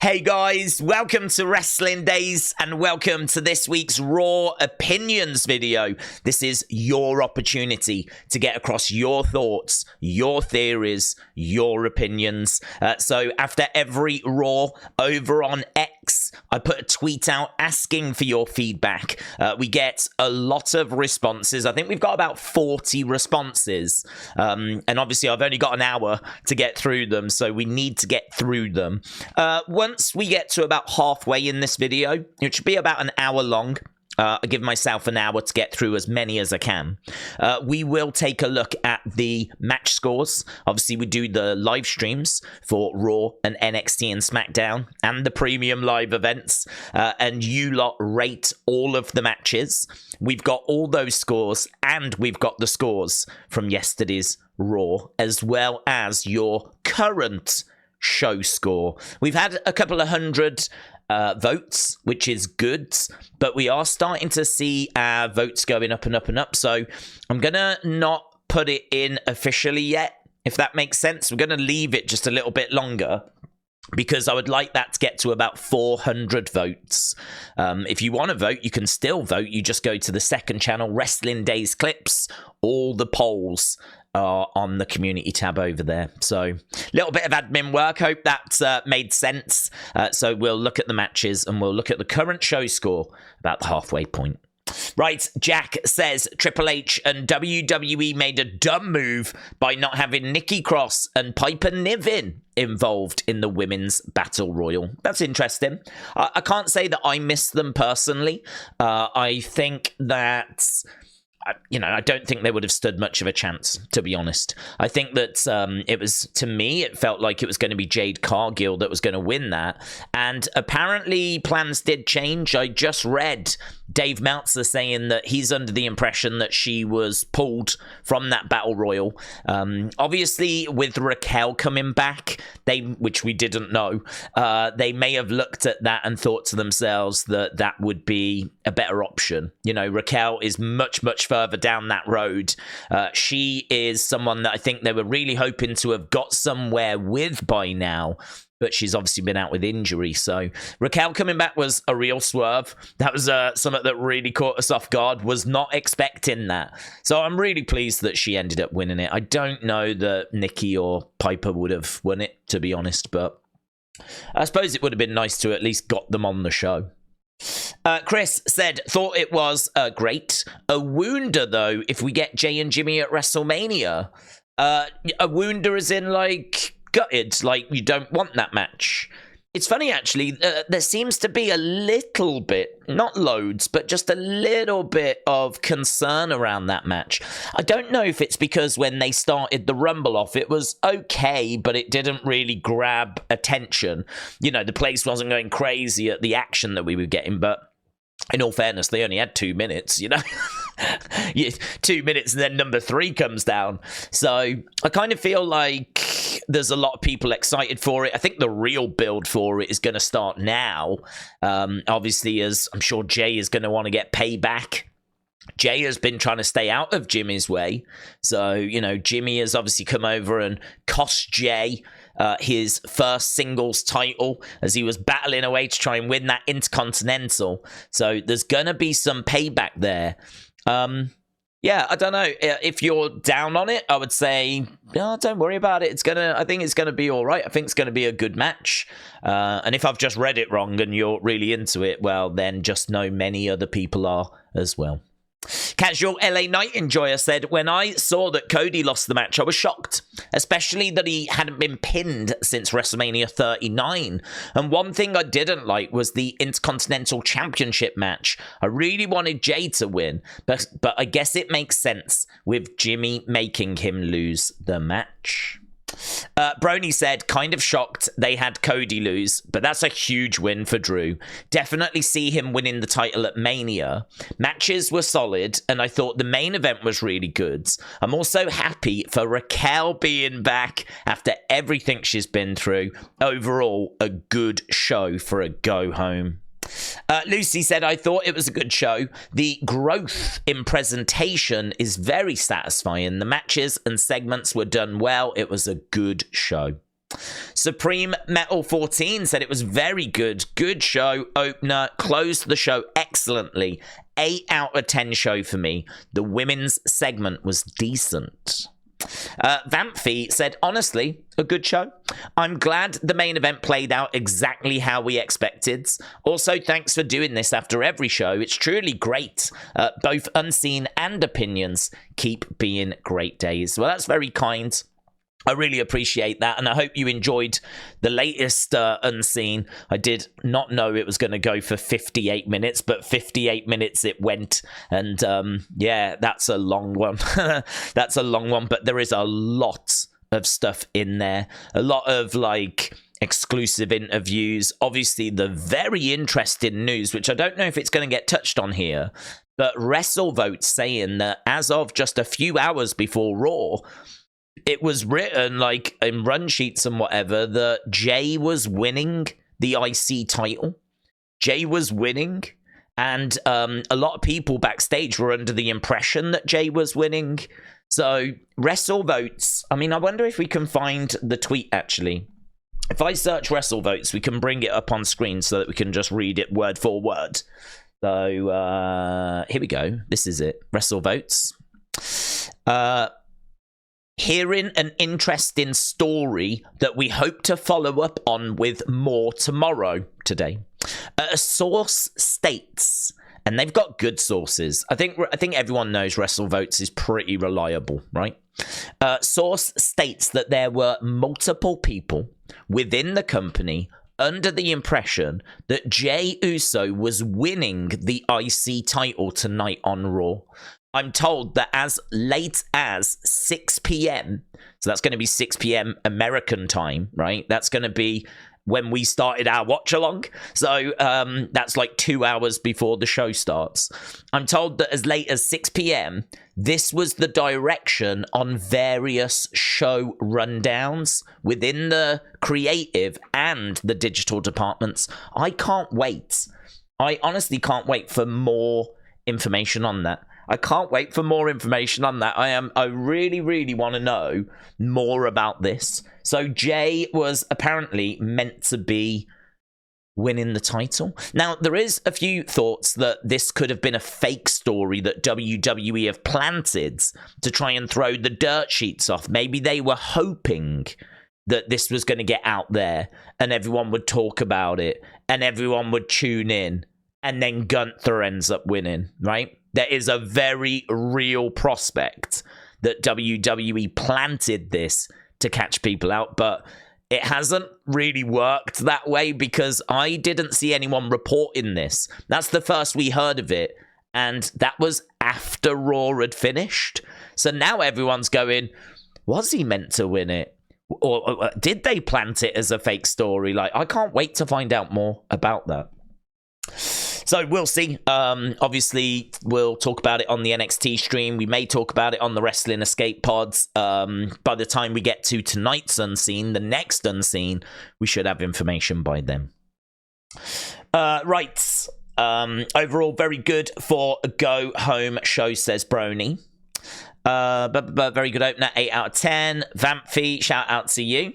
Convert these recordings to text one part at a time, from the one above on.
Hey guys, welcome to Wrestling Days and welcome to this week's Raw Opinions video. This is your opportunity to get across your thoughts, your theories, your opinions. So after every Raw over on X, I put a tweet out asking for your feedback. We get a lot of responses. I think we've got about 40 responses. And obviously I've only got an hour to get through them, so we need to get through them. Once we get to about halfway in this video, it should be about an hour long. I give myself an hour to get through as many as I can. We will take a look at the match scores. Obviously, we do the live streams for Raw and NXT and SmackDown and the premium live events. And you lot rate all of the matches. We've got all those scores and we've got the scores from yesterday's Raw, as well as your current show score. We've had a couple of hundred votes, which is good, but we are starting to see our votes going up and up and up. So I'm gonna not put it in officially yet, if that makes sense. We're gonna leave it just a little bit longer because I would like that to get to about 400 votes. If you want to vote, you can still vote. You just go to the second channel, Wrestling Days Clips. All the polls are on the community tab over there. So a little bit of admin work. Hope that made sense. So we'll look at the matches and we'll look at the current show score about the halfway point. Right, Jack says Triple H and WWE made a dumb move by not having Nikki Cross and Piper Niven involved in the women's battle royal. That's interesting. I can't say that I miss them personally. I think that, I don't think they would have stood much of a chance, to be honest. I think that it felt like it was going to be Jade Cargill that was going to win that. And apparently plans did change. I just read Dave Meltzer saying that he's under the impression that she was pulled from that battle royal. Obviously, with Raquel coming back, which we didn't know, they may have looked at that and thought to themselves that that would be a better option. Raquel is much, much further down that road. She is someone that I think they were really hoping to have got somewhere with by now, but she's obviously been out with injury. So Raquel coming back was a real swerve. That was something that really caught us off guard. Was not expecting that. So I'm really pleased that she ended up winning it. I don't know that Nikki or Piper would have won it, to be honest, but I suppose it would have been nice to at least got them on the show. Chris said, thought it was great. A wounder, though, if we get Jey and Jimmy at WrestleMania. A wounder as in, gutted, you don't want that match. It's funny, actually, there seems to be a little bit, not loads, but just a little bit of concern around that match. I don't know if it's because when they started the Rumble off, it was okay, but it didn't really grab attention. The place wasn't going crazy at the action that we were getting, but in all fairness, they only had 2 minutes, 2 minutes and then number 3 comes down. So I kind of feel like there's a lot of people excited for it. I think the real build for it is going to start now. Obviously, as I'm sure Jey is going to want to get payback. Jey has been trying to stay out of Jimmy's way. So, Jimmy has obviously come over and cost Jey his first singles title as he was battling away to try and win that Intercontinental. So there's going to be some payback there. Yeah, I don't know. If you're down on it, I would say, don't worry about it. I think it's going to be all right. I think it's going to be a good match. And if I've just read it wrong and you're really into it, well, then just know many other people are as well. Casual LA Night Enjoyer said, when I saw that Cody lost the match, I was shocked, especially that he hadn't been pinned since WrestleMania 39. And one thing I didn't like was the Intercontinental Championship match. I really wanted Jey to win, but I guess it makes sense with Jimmy making him lose the match. Brony said, kind of shocked they had Cody lose, but that's a huge win for Drew. Definitely see him winning the title at Mania. Matches were solid, and I thought the main event was really good. I'm also happy for Raquel being back after everything she's been through. Overall, a good show for a go-home. Lucy said, I thought it was a good show. The growth in presentation is very satisfying. The matches and segments were done well. It was a good show. Supreme Metal 14 said it was very good. Good show, opener, closed the show excellently. 8 out of 10 show for me. The women's segment was decent. Vamphy said, honestly, a good show. I'm glad the main event played out exactly how we expected. Also, thanks for doing this after every show. It's truly great. Both Unseen and Opinions keep being great days. Well, that's very kind. I really appreciate that, and I hope you enjoyed the latest Unseen. I did not know it was going to go for 58 minutes, but 58 minutes it went, and yeah, that's a long one. That's a long one, but there is a lot of stuff in there. A lot of, like, exclusive interviews. Obviously, the very interesting news, which I don't know if it's going to get touched on here, but WrestleVote saying that as of just a few hours before Raw, it was written, like, in run sheets and whatever, that Jey was winning the IC title. Jey was winning, and a lot of people backstage were under the impression that Jey was winning. So, WrestleVotes, I mean, I wonder if we can find the tweet, actually. If I search WrestleVotes, we can bring it up on screen so that we can just read it word for word. So, here we go. This is it. WrestleVotes. Hearing an interesting story that we hope to follow up on with more tomorrow today. A source states, and they've got good sources. I think everyone knows WrestleVotes is pretty reliable, right? Source states that there were multiple people within the company under the impression that Jey Uso was winning the IC title tonight on Raw. I'm told that as late as 6 p.m., so that's going to be 6 p.m. American time, right? That's going to be when we started our watch-along. So that's like 2 hours before the show starts. I'm told that as late as 6 p.m., this was the direction on various show rundowns within the creative and the digital departments. I can't wait. I honestly can't wait for more information on that. I can't wait for more information on that. I really, really want to know more about this. So Jey was apparently meant to be winning the title. Now, there is a few thoughts that this could have been a fake story that WWE have planted to try and throw the dirt sheets off. Maybe they were hoping that this was going to get out there and everyone would talk about it and everyone would tune in, and then Gunther ends up winning, right? There is a very real prospect that WWE planted this to catch people out, but it hasn't really worked that way because I didn't see anyone reporting this. That's the first we heard of it, and that was after Raw had finished. So now everyone's going, was he meant to win it? Or did they plant it as a fake story? Like, I can't wait to find out more about that. So we'll see. Obviously, we'll talk about it on the NXT stream. We may talk about it on the Wrestling Escape Pods. By the time we get to tonight's Unseen, the next Unseen, we should have information by then. Right. Overall, very good for a go-home show, says Brony. But very good opener, 8 out of 10. Vamphy, shout out to you.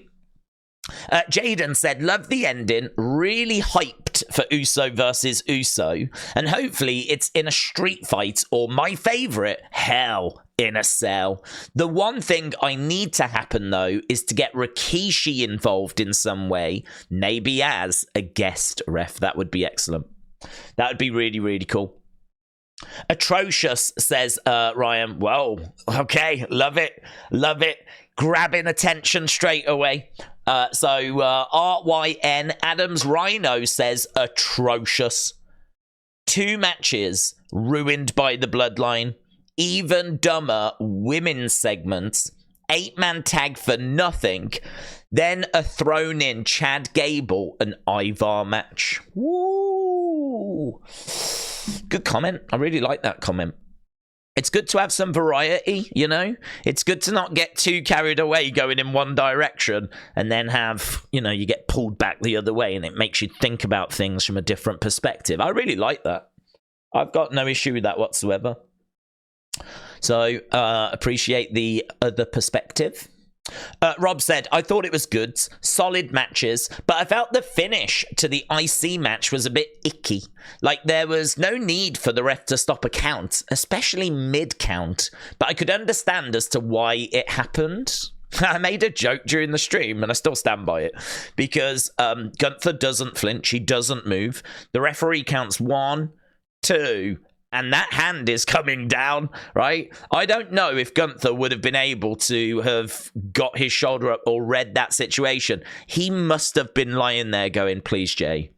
Jaden said, love the ending, really hyped for Uso versus Uso, and hopefully it's in a street fight or my favourite, Hell in a Cell. The one thing I need to happen though is to get Rikishi involved in some way, maybe as a guest ref. That would be excellent. That would be really, really cool. Atrocious, says Ryan. Whoa, okay, love it, grabbing attention straight away. So RYN Adams Rhino says atrocious. 2 matches ruined by the bloodline, even dumber women's segments, 8-man tag for nothing, then a thrown in Chad Gable and Ivar match. Woo! Good comment. I really like that comment. It's good to have some variety, you know? It's good to not get too carried away going in one direction and then have, you know, you get pulled back the other way and it makes you think about things from a different perspective. I really like that. I've got no issue with that whatsoever. So, appreciate the other perspective. Rob said, I thought it was good, solid matches, but I felt the finish to the IC match was a bit icky. Like, there was no need for the ref to stop a count, especially mid-count, but I could understand as to why it happened. I made a joke during the stream, and I still stand by it, because Gunther doesn't flinch, he doesn't move. The referee counts 1, 2, and that hand is coming down, right? I don't know if Gunther would have been able to have got his shoulder up or read that situation. He must have been lying there going, please, Jey.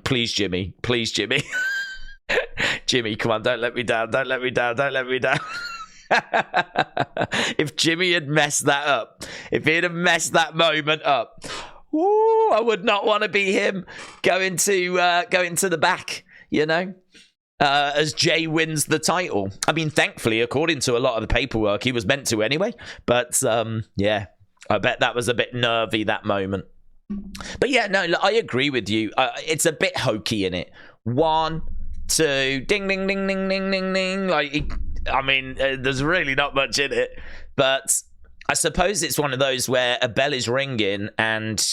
Please, Jimmy. Please, Jimmy. Jimmy, come on, don't let me down. Don't let me down. Don't let me down. If Jimmy had messed that up, if he'd have messed that moment up, ooh, I would not want to be him going to the back, you know? As Jey wins the title. I mean, thankfully, according to a lot of the paperwork, he was meant to anyway. But, yeah, I bet that was a bit nervy, that moment. But, yeah, no, look, I agree with you. It's a bit hokey in it. 1, 2, ding, ding, ding, ding, ding, ding, ding. Like, I mean, there's really not much in it. But I suppose it's one of those where a bell is ringing and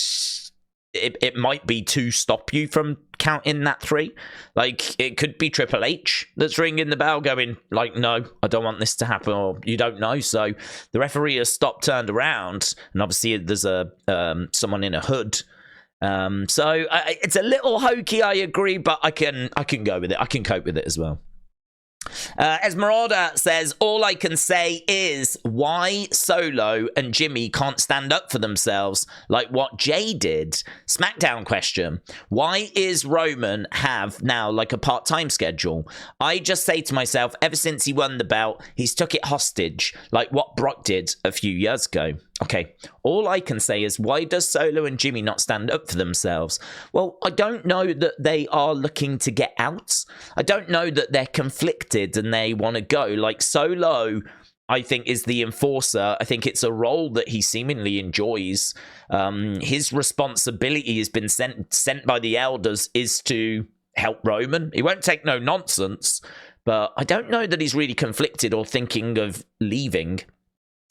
it might be to stop you from counting that 3. Like, it could be Triple H that's ringing the bell going, like, no, I don't want this to happen, or you don't know. So the referee has stopped, turned around, and obviously there's a someone in a hood. So it's a little hokey, I agree, but I can go with it. I can cope with it as well. Esmeralda says, all I can say is why Solo and Jimmy can't stand up for themselves like what Jey did. SmackDown question. Why is Roman have now like a part-time schedule? I just say to myself, ever since he won the belt, he's took it hostage like what Brock did a few years ago. Okay, all I can say is why does Solo and Jimmy not stand up for themselves? Well, I don't know that they are looking to get out. I don't know that they're conflicted and they want to go. Like Solo, I think, is the enforcer. I think it's a role that he seemingly enjoys. His responsibility has been sent by the elders is to help Roman. He won't take no nonsense, but I don't know that he's really conflicted or thinking of leaving.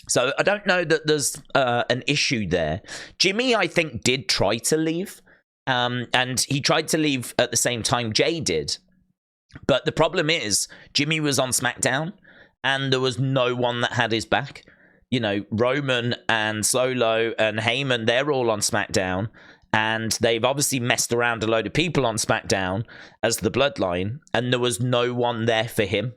So I don't know that there's an issue there. Jimmy, I think, did try to leave. And he tried to leave at the same time Jey did. But the problem is, Jimmy was on SmackDown, and there was no one that had his back. You know, Roman and Solo and Heyman, they're all on SmackDown. And they've obviously messed around a load of people on SmackDown as the Bloodline. And there was no one there for him.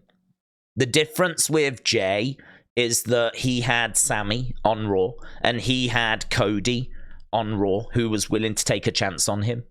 The difference with Jey is that he had Sammy on Raw and he had Cody on Raw who was willing to take a chance on him.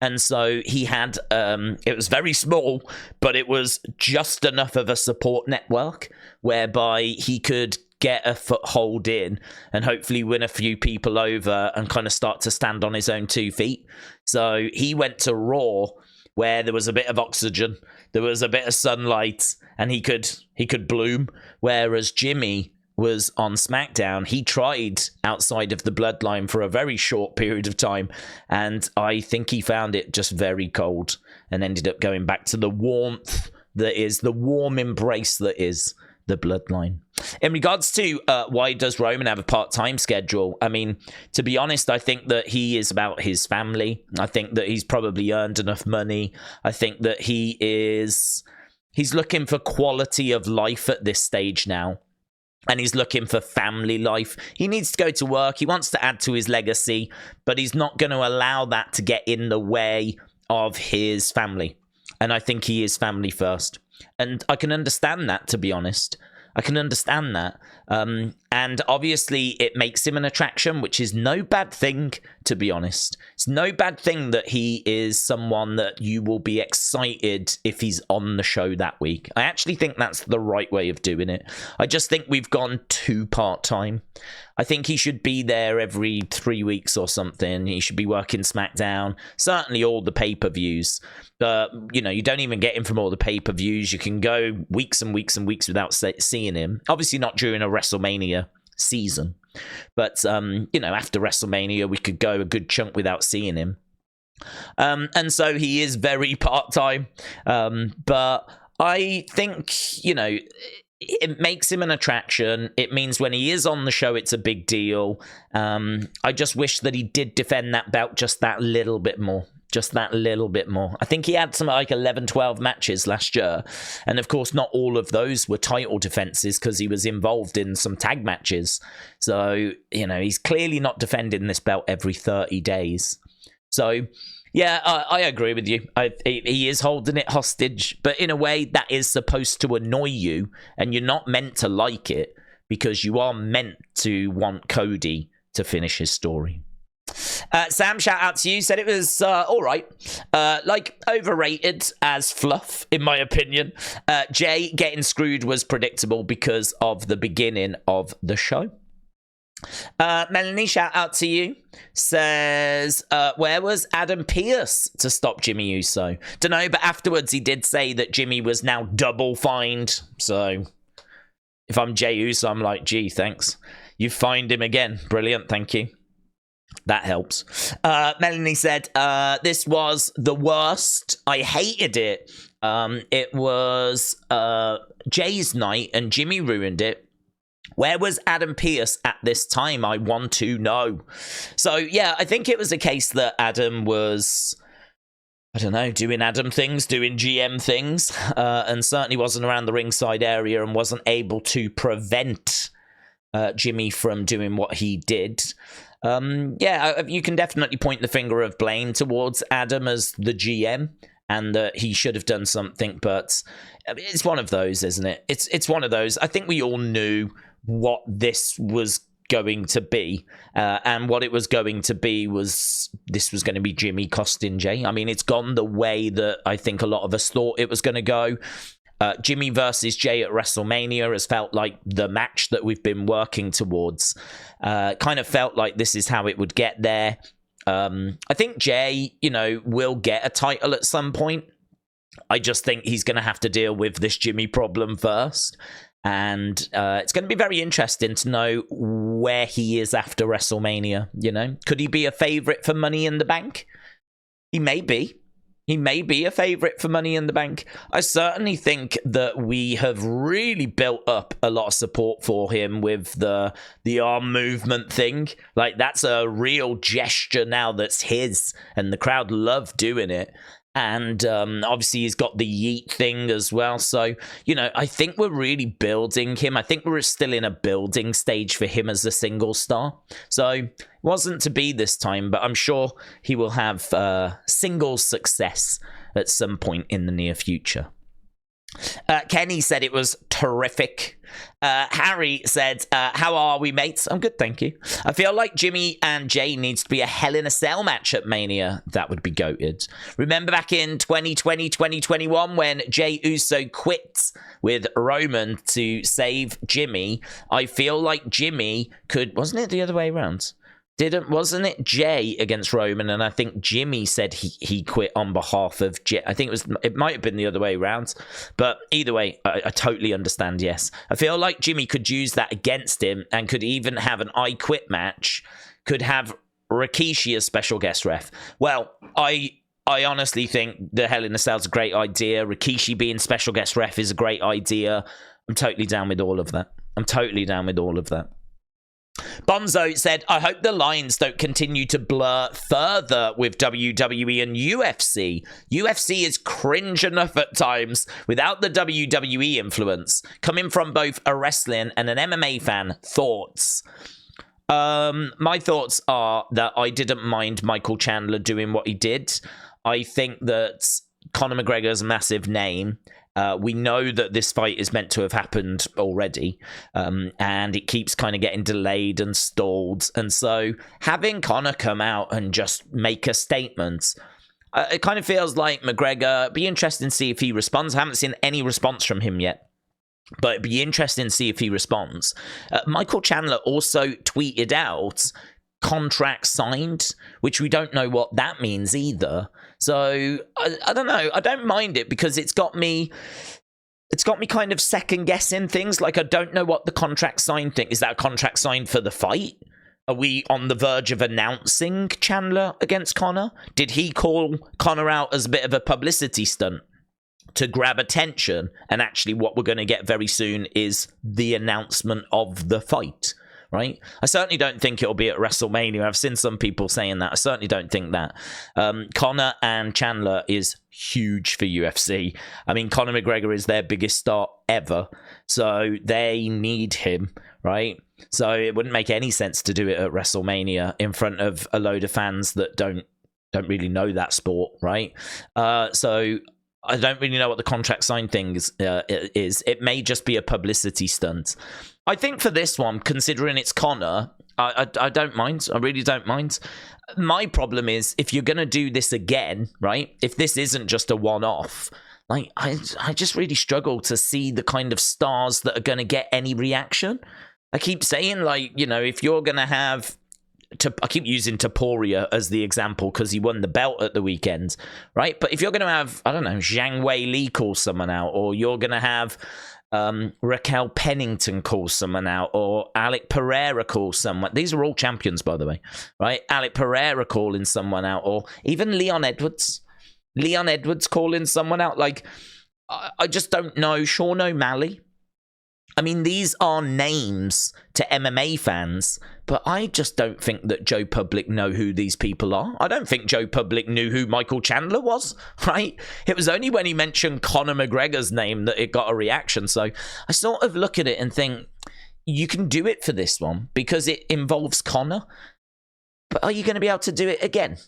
And so he had, it was very small, but it was just enough of a support network whereby he could get a foothold in and hopefully win a few people over and kind of start to stand on his own 2 feet. So he went to Raw where there was a bit of oxygen, there was a bit of sunlight, and he could bloom. Whereas Jimmy was on SmackDown. He tried outside of the Bloodline for a very short period of time, and I think he found it just very cold and ended up going back to the warmth that is, the warm embrace that is the Bloodline. In regards to why does Roman have a part-time schedule, I mean, to be honest, I think that he is about his family. I think that he's probably earned enough money. I think that he's looking for quality of life at this stage now. And he's looking for family life. He needs to go to work. He wants to add to his legacy, but he's not going to allow that to get in the way of his family. And I think he is family first. And I can understand that, to be honest. I can understand that. And obviously it makes him an attraction, which is no bad thing, to be honest. It's no bad thing that he is someone that you will be excited if he's on the show that week. I actually think that's the right way of doing it. I just think we've gone too part-time. I think he should be there every 3 weeks or something. He should be working SmackDown, certainly all the pay-per-views. But, you know, you don't even get him from all the pay-per-views. You can go weeks and weeks and weeks without seeing him. Obviously not during a WrestleMania season. But, you know, after WrestleMania, we could go a good chunk without seeing him. And so he is very part-time. But I think, you know, it makes him an attraction. It means when he is on the show, it's a big deal. I just wish that he did defend that belt just that little bit more. Just that little bit more. I think he had some like 11, 12 matches last year. And of course, not all of those were title defenses because he was involved in some tag matches. So, you know, he's clearly not defending this belt every 30 days. So, yeah, I agree with you. He is holding it hostage. But in a way, that is supposed to annoy you. And you're not meant to like it because you are meant to want Cody to finish his story. Sam, shout out to you, said it was all right, like overrated as fluff in my opinion. Jey getting screwed was predictable because of the beginning of the show. Melanie, shout out to you, says where was Adam Pearce to stop Jimmy Uso? Don't know, but afterwards he did say that Jimmy was now double fined. So if I'm Jey Uso, I'm like, gee, thanks, you fined him again, brilliant, thank you. That helps. Melanie said, this was the worst. I hated it. It was Jay's night and Jimmy ruined it. Where was Adam Pearce at this time? I want to know. So, yeah, I think it was a case that Adam was, I don't know, doing Adam things, doing GM things, and certainly wasn't around the ringside area and wasn't able to prevent Jimmy from doing what he did. Yeah, you can definitely point the finger of blame towards Adam as the GM and that he should have done something, but it's one of those, isn't it? It's one of those. I think we all knew what this was going to be, and what it was going to be was this was going to be Jimmy costing Jey. I mean, it's gone the way that I think a lot of us thought it was going to go. Jimmy versus Jey at WrestleMania has felt like the match that we've been working towards. Kind of felt like this is how it would get there. I think Jey, you know, will get a title at some point. I just think he's going to have to deal with this Jimmy problem first. And it's going to be very interesting to know where he is after WrestleMania, you know. Could he be a favorite for Money in the Bank? He may be. He may be a favorite for Money in the Bank. I certainly think that we have really built up a lot of support for him with the arm movement thing. Like, that's a real gesture now that's his, and the crowd love doing it. And obviously he's got the yeet thing as well. So, you know, I think we're really building him. I think we're still in a building stage for him as a single star. So it wasn't to be this time, but I'm sure he will have single success at some point in the near future. Kenny said it was terrific. Harry said, how are we, mates? I'm good, thank you. I feel like Jimmy and Jey needs to be a Hell in a Cell match at Mania. That would be goated. Remember back in 2020, 2021 when Jey Uso quit with Roman to save Jimmy? I feel like Jimmy could... Wasn't it the other way around? Wasn't it Jey against Roman? And I think Jimmy said he quit on behalf of Jey. I think it might have been the other way around. But either way, I totally understand, yes. I feel like Jimmy could use that against him and could even have an I Quit match. Could have Rikishi as special guest ref. Well, I honestly think the Hell in a Cell's a great idea. Rikishi being special guest ref is a great idea. I'm totally down with all of that. Bonzo said, I hope the lines don't continue to blur further with WWE and UFC. UFC is cringe enough at times without the WWE influence. Coming from both a wrestling and an MMA fan, thoughts? My thoughts are that I didn't mind Michael Chandler doing what he did. I think that Conor McGregor's a massive name. We know that this fight is meant to have happened already, and it keeps kind of getting delayed and stalled. And so having Conor come out and just make a statement, it kind of feels like McGregor, be interesting to see if he responds. I haven't seen any response from him yet, but it'd be interesting to see if he responds. Michael Chandler also tweeted out, contract signed, which we don't know what that means either. So I don't know. I don't mind it because it's got me kind of second guessing things. Like, I don't know what the contract signed thing is. That a contract signed for the fight? Are we on the verge of announcing Chandler against Conor? Did he call Conor out as a bit of a publicity stunt? to grab attention. And actually what we're going to get very soon is the announcement of the fight, right? I certainly don't think it'll be at WrestleMania. I've seen some people saying that. I certainly don't think that. Conor and Chandler is huge for UFC. I mean, Conor McGregor is their biggest star ever, so they need him, right? So it wouldn't make any sense to do it at WrestleMania in front of a load of fans that don't really know that sport, right? So I don't really know what the contract sign thing is. It may just be a publicity stunt. I think for this one, considering it's Conor, I don't mind. I really don't mind. My problem is if you're going to do this again, right? If this isn't just a one-off, like I just really struggle to see the kind of stars that are going to get any reaction. I keep saying, like, you know, if you're going to have... I keep using Taporia as the example because he won the belt at the weekend, right? But if you're going to have, I don't know, Zhang Wei Li call someone out, or you're going to have Raquel Pennington call someone out, or Alec Pereira call someone. These are all champions, by the way, right? Alec Pereira calling someone out, or even Leon Edwards. Leon Edwards calling someone out. Like, I just don't know. Sean O'Malley. I mean, these are names to MMA fans, but I just don't think that Joe Public know who these people are. I don't think Joe Public knew who Michael Chandler was, right? It was only when he mentioned Conor McGregor's name that it got a reaction. So I sort of look at it and think, you can do it for this one because it involves Conor, but are you going to be able to do it again?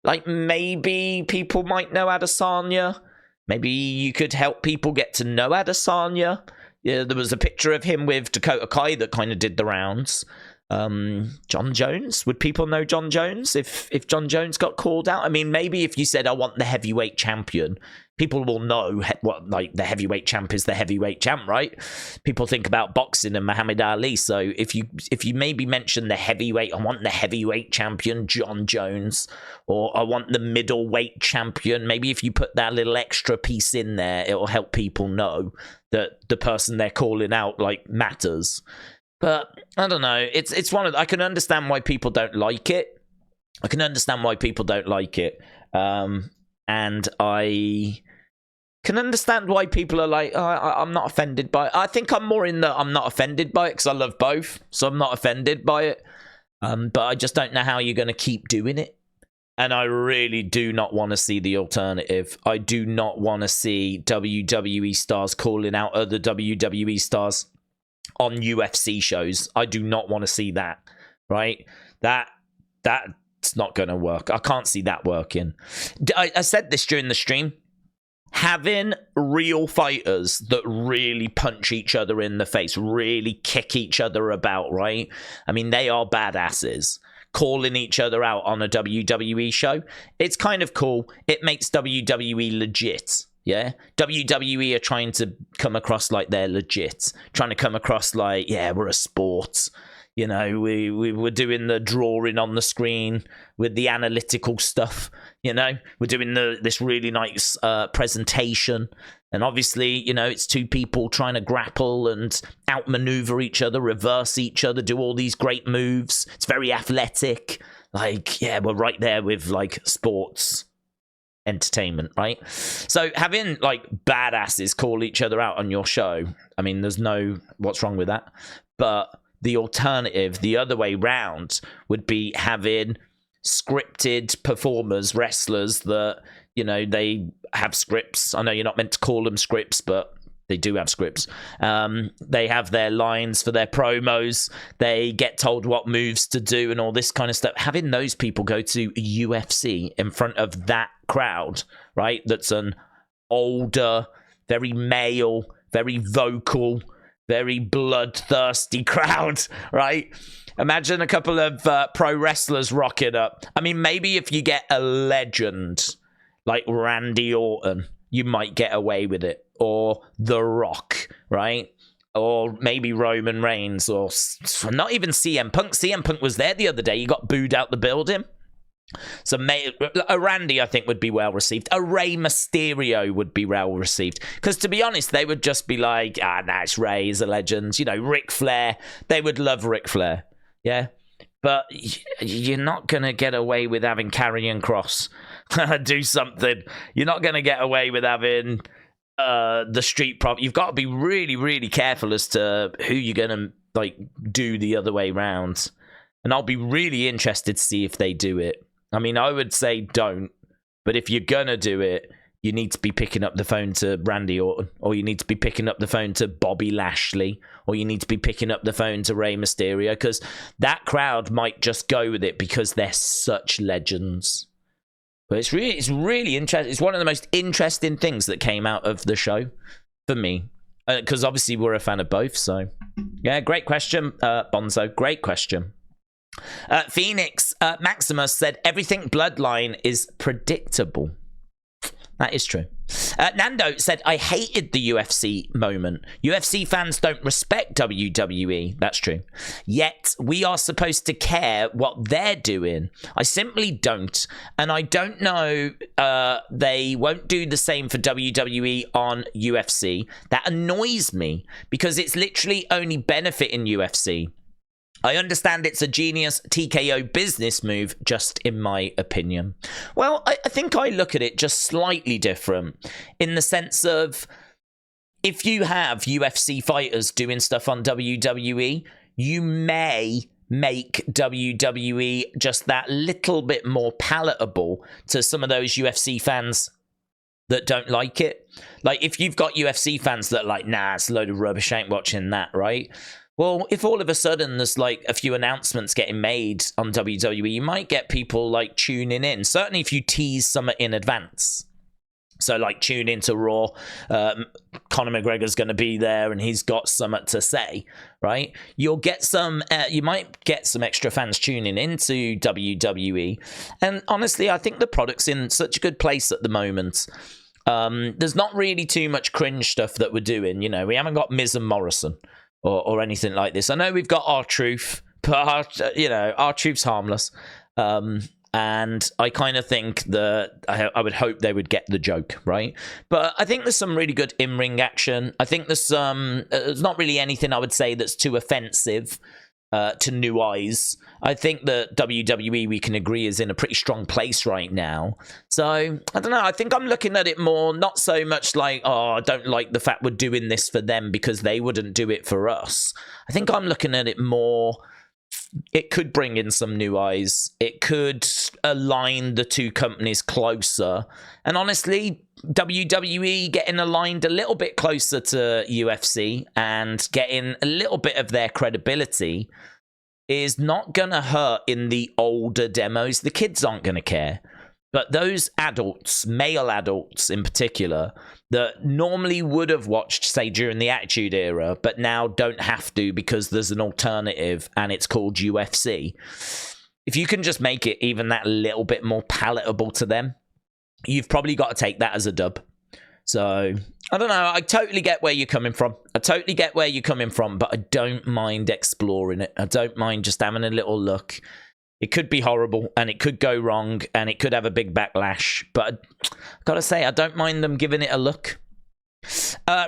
Like, maybe people might know Adesanya. Maybe you could help people get to know Adesanya. Yeah, there was a picture of him with Dakota Kai that kind of did the rounds. John Jones, would people know John Jones if John Jones got called out? I mean, maybe if you said, I want the heavyweight champion, people will know what, like, the heavyweight champ is the heavyweight champ, right? People think about boxing and Muhammad Ali. So if you maybe mention the heavyweight, I want the heavyweight champion, John Jones, or I want the middleweight champion, maybe if you put that little extra piece in there, it'll help people know that the person they're calling out, like, matters. But I don't know. It's one of... I can understand why people don't like it. And I can understand why people are like, I'm not offended by it. I think I'm more in the I'm not offended by it because I love both. So I'm not offended by it. But I just don't know how you're going to keep doing it. And I really do not want to see the alternative. I do not want to see WWE stars calling out other WWE stars on UFC shows. I do not want to see that, right? That's not going to work. I can't see that working. I said this during the stream. Having real fighters that really punch each other in the face, really kick each other about, right? I mean, they are badasses. Calling each other out on a WWE show, it's kind of cool. It makes WWE legit. Yeah, WWE are trying to come across like they're legit, trying to come across like, yeah, we're a sport. You know, we're doing the drawing on the screen with the analytical stuff. You know, we're doing this really nice presentation. And obviously, you know, it's two people trying to grapple and outmaneuver each other, reverse each other, do all these great moves. It's very athletic. Like, yeah, we're right there with, like, sports entertainment, right? So having, like, badasses call each other out on your show, I mean, there's no what's wrong with that. But the alternative, the other way round, would be having scripted performers, wrestlers that, you know, they have scripts. I know you're not meant to call them scripts, but they do have scripts. They have their lines for their promos. They get told what moves to do and all this kind of stuff. Having those people go to UFC in front of that crowd, right? That's an older, very male, very vocal, very bloodthirsty crowd, right? Imagine a couple of pro wrestlers rocking up. I mean, maybe if you get a legend like Randy Orton, you might get away with it. Or The Rock, right? Or maybe Roman Reigns, or not even CM Punk. CM Punk was there the other day. He got booed out the building. So a Randy, I think, would be well received. A Rey Mysterio would be well received. Because to be honest, they would just be like, nah, it's Rey, he's a legend. You know, Ric Flair. They would love Ric Flair. Yeah. But you're not going to get away with having Karrion Kross do something. You're not going to get away with having the street prop. You've got to be really, really careful as to who you're gonna like do the other way round. And I'll be really interested to see if they do it. I mean, I would say don't, but if you're gonna do it, you need to be picking up the phone to Randy Orton, or you need to be picking up the phone to Bobby Lashley, or you need to be picking up the phone to Rey Mysterio, because that crowd might just go with it because they're such legends. But it's really interesting. It's one of the most interesting things that came out of the show for me, because obviously we're a fan of both. So, yeah, great question, Bonzo. Great question. Phoenix Maximus said everything Bloodline is predictable. That is true. Nando said, I hated the UFC moment. UFC fans don't respect WWE. That's true. Yet, we are supposed to care what they're doing. I simply don't. And I don't know, they won't do the same for WWE on UFC. That annoys me because it's literally only benefiting UFC. I understand it's a genius TKO business move, just in my opinion. Well, I think I look at it just slightly different in the sense of if you have UFC fighters doing stuff on WWE, you may make WWE just that little bit more palatable to some of those UFC fans that don't like it. Like, if you've got UFC fans that are like, nah, it's a load of rubbish, ain't watching that, right? Well, if all of a sudden there's like a few announcements getting made on WWE, you might get people like tuning in. Certainly if you tease something in advance. So like tune into Raw, Conor McGregor's going to be there and he's got something to say, right? You'll get some, you might get some extra fans tuning into WWE. And honestly, I think the product's in such a good place at the moment. There's not really too much cringe stuff that we're doing. You know, we haven't got Miz and Morrison. Or anything like this. I know we've got R-Truth, but R-Truth's harmless. And I kind of think that I would hope they would get the joke, right? But I think there's some really good in-ring action. I think there's not really anything I would say that's too offensive to new eyes. I think that WWE, we can agree, is in a pretty strong place right now. So, I don't know. I think I'm looking at it more, not so much like, oh, I don't like the fact we're doing this for them because they wouldn't do it for us. I think I'm looking at it more, it could bring in some new eyes. It could align the two companies closer. And honestly, WWE getting aligned a little bit closer to UFC and getting a little bit of their credibility is not going to hurt in the older demos. The kids aren't going to care. But those adults, male adults in particular, that normally would have watched, say, during the Attitude Era, but now don't have to because there's an alternative and it's called UFC. If you can just make it even that little bit more palatable to them, you've probably got to take that as a dub. So, I don't know. I totally get where you're coming from. But I don't mind exploring it. I don't mind just having a little look. It could be horrible, and it could go wrong, and it could have a big backlash. But I've got to say, I don't mind them giving it a look.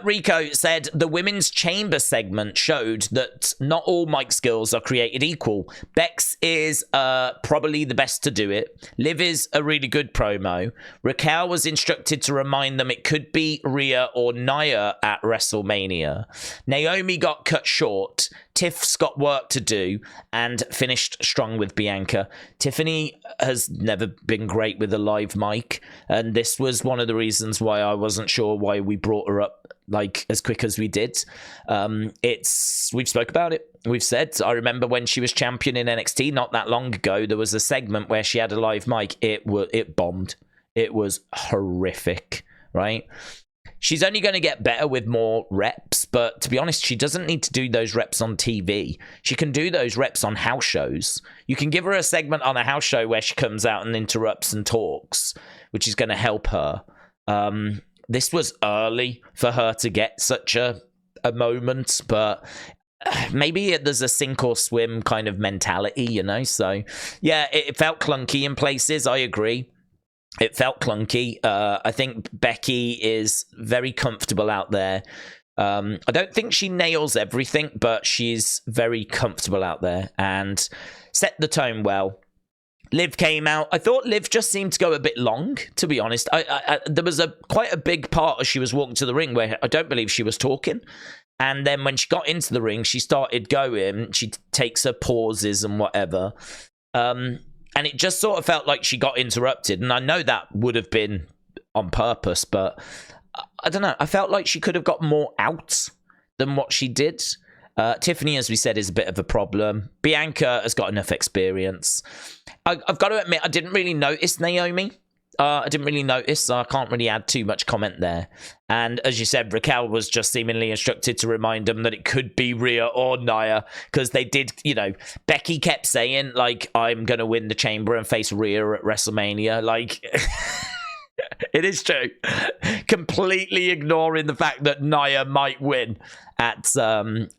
Rico said, the women's chamber segment showed that not all mic skills are created equal. Bex is probably the best to do it. Liv is a really good promo. Raquel was instructed to remind them it could be Rhea or Nia at WrestleMania. Naomi got cut short. Tiff's got work to do and finished strong with Bianca. Tiffany has never been great with a live mic, and this was one of the reasons why I wasn't sure why we brought her up like as quick as we did. We've spoke about it. We've said, I remember when she was champion in NXT not that long ago, there was a segment where she had a live mic. It bombed. It was horrific, right? She's only going to get better with more reps, but to be honest, she doesn't need to do those reps on TV. She can do those reps on house shows. You can give her a segment on a house show where she comes out and interrupts and talks, which is going to help her. This was early for her to get such a moment, but maybe there's a sink or swim kind of mentality, you know? So, yeah, it felt clunky in places. I agree. It felt clunky. I think Becky is very comfortable out there. I don't think she nails everything, but she's very comfortable out there and set the tone well. Liv came out. I thought Liv just seemed to go a bit long, to be honest. There was quite a big part as she was walking to the ring where I don't believe she was talking. And then when she got into the ring, she started going. She takes her pauses and whatever. And it just sort of felt like she got interrupted. And I know that would have been on purpose, but I don't know. I felt like she could have got more out than what she did. Tiffany, as we said, is a bit of a problem. Bianca has got enough experience. I've got to admit, I didn't really notice Naomi. I didn't really notice, so I can't really add too much comment there. And as you said, Raquel was just seemingly instructed to remind them that it could be Rhea or Nia, because they did, you know, Becky kept saying, like, I'm going to win the Chamber and face Rhea at WrestleMania. Like, it is true. Completely ignoring the fact that Nia might win at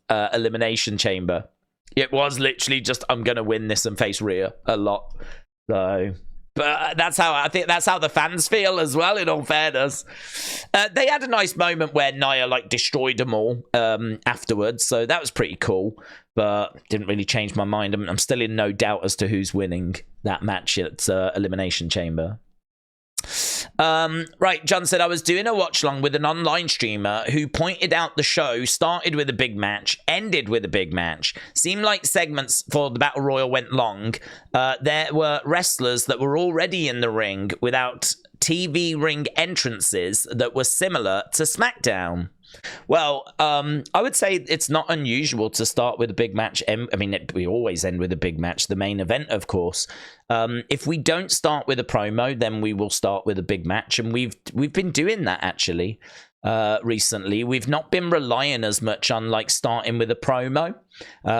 Elimination Chamber. It was literally just, I'm going to win this and face Rhea a lot. So... But that's how I think that's how the fans feel as well, in all fairness. They had a nice moment where Nia like destroyed them all afterwards, so that was pretty cool, but didn't really change my mind. I'm still in no doubt as to who's winning that match at Elimination Chamber. Right, John said, I was doing a watch along with an online streamer who pointed out the show started with a big match, ended with a big match. Seemed like segments for the Battle Royal went long. There were wrestlers that were already in the ring without TV ring entrances that were similar to SmackDown. Well, I would say it's not unusual to start with a big match. I mean, we always end with a big match, the main event, of course. If we don't start with a promo, then we will start with a big match, and we've been doing that actually recently. We've not been relying as much on like starting with a promo.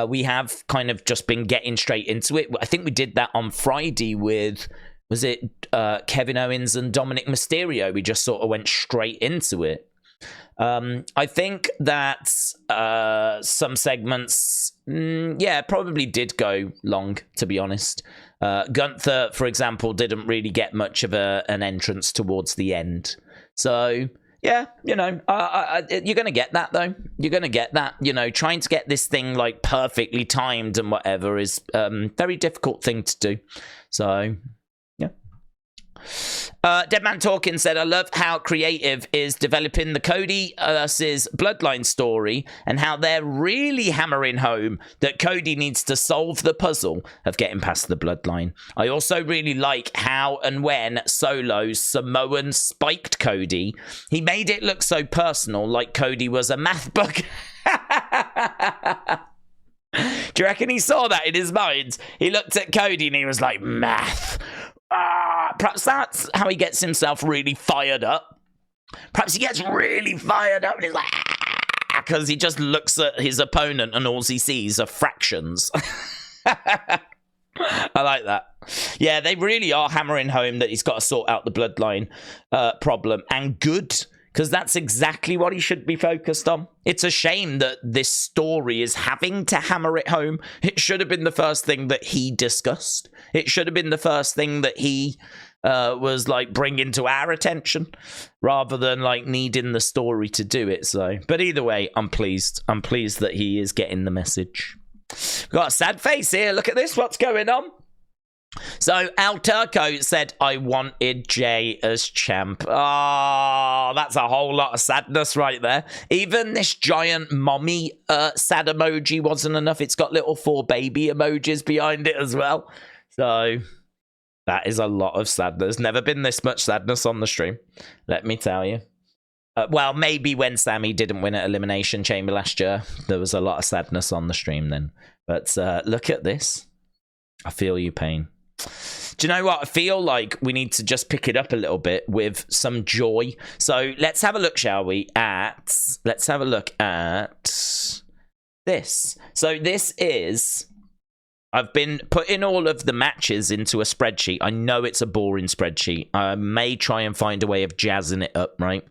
We have kind of just been getting straight into it. I think we did that on Friday with, was it Kevin Owens and Dominic Mysterio? We just sort of went straight into it. I think that some segments, probably did go long, to be honest. Gunther, for example, didn't really get much of an entrance towards the end. So, yeah, you know, you're going to get that, though. You're going to get that. You know, trying to get this thing, like, perfectly timed and whatever is a very difficult thing to do. So... Deadman Talking said, I love how creative is developing the Cody versus Bloodline story and how they're really hammering home that Cody needs to solve the puzzle of getting past the Bloodline. I also really like how and when Solo's Samoan spiked Cody. He made it look so personal, like Cody was a math book. Do you reckon he saw that in his mind? He looked at Cody and he was like, math. Perhaps that's how he gets himself really fired up. Perhaps he gets really fired up and he's like, because he just looks at his opponent and all he sees are fractions. I like that. Yeah, they really are hammering home that he's got to sort out the Bloodline problem, and good, because that's exactly what he should be focused on. It's a shame that this story is having to hammer it home. It should have been the first thing that he discussed. It should have been the first thing that he was like bringing to our attention, rather than like needing the story to do it. So, but either way, I'm pleased. I'm pleased that he is getting the message. We've got a sad face here. Look at this. What's going on? So Al Turco said, I wanted Jey as champ. Oh, that's a whole lot of sadness right there. Even this giant mommy sad emoji wasn't enough. It's got little 4 baby emojis behind it as well. So that is a lot of sadness. Never been this much sadness on the stream, let me tell you. Well, maybe when Sammy didn't win at Elimination Chamber last year, there was a lot of sadness on the stream then. But look at this. I feel you, pain. Do you know what? I feel like we need to just pick it up a little bit with some joy. So let's have a look, shall we, let's have a look at this. So this is, I've been putting all of the matches into a spreadsheet. I know it's a boring spreadsheet. I may try and find a way of jazzing it up, right?